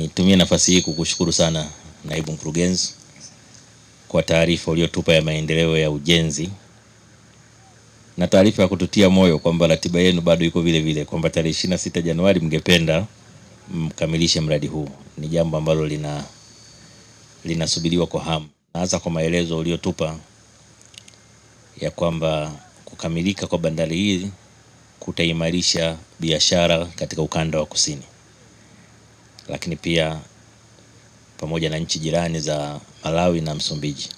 Nitumie nafasi hii kukushukuru sana naibu mkurugenzi kwa taarifa uliyotupa ya maendeleo ya ujenzi na taarifa ya kututia moyo kwamba ratiba yenu bado iko vile vile, kwamba tarehe 26 Januari mngependa mkamilishe mradi huu. Ni jambo ambalo linasubiriwa kwa hamu, na hasa kwa maelezo uliyotupa ya kwamba kukamilika kwa bandari hii kutaimarisha biashara katika ukanda wa kusini, lakini pia pamoja na nchi jirani za Malawi na Msumbiji.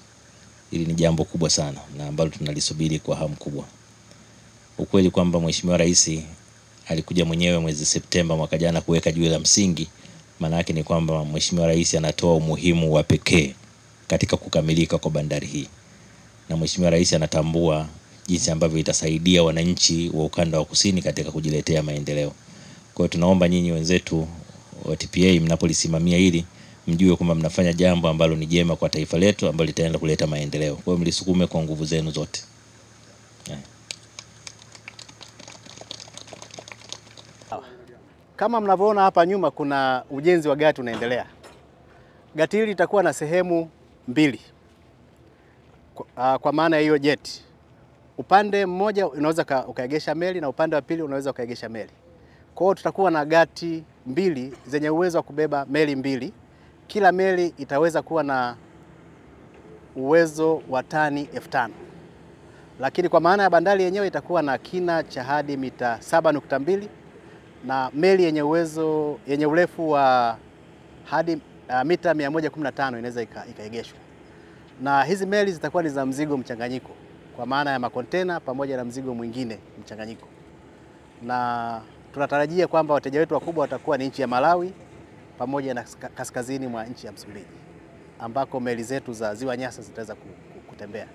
Hili ni jambo kubwa sana na ambalo tunalisubiri kwa hamu kubwa. Ukweli kwamba Mheshimiwa Rais alikuja mwenyewe mwezi Septemba mwaka jana kuweka jiwe la msingi, maana yake ni kwamba Mheshimiwa Rais anatoa umuhimu wa pekee katika kukamilika kwa bandari hii, na Mheshimiwa Rais anatambua jinsi ambavyo itasaidia wananchi wa ukanda wa kusini katika kujiletea maendeleo. Kwa hiyo tunaomba nyinyi wenzetu wa TPA mnapolisimamia hili mjue kwamba mnafanya jambo ambalo ni jema kwa taifa letu, ambalo litaenda kuleta maendeleo. Kwa hiyo mlisukume kwa nguvu zenu zote. Kama mnavyoona hapa nyuma kuna ujenzi wa gati unaendelea. Gati hili litakuwa na sehemu mbili. Kwa maana hiyo jet. Upande mmoja unaweza ukaegesha meli na upande wa pili unaweza ukaegesha meli. Kwa hiyo tutakuwa na gati mbili zenye uwezo wa kubeba meli mbili. Kila meli itaweza kuwa na uwezo wa tani 5,000. Lakini kwa maana ya bandari yenyewe itakuwa na kina cha hadi mita 7.2 na meli yenye urefu wa hadi mita 115 inaweza ikaegeshwa. Na hizi meli zitakuwa ni za mzigo mchanganyiko, kwa maana ya makontena pamoja na mzigo mwingine mchanganyiko. Na tunatarajia kwamba wateja wetu wakubwa watakuwa ni nchi ya Malawi pamoja na kaskazini mwa nchi ya Msumbiji, ambako meli zetu za Ziwa Nyasa zitaweza kutembea.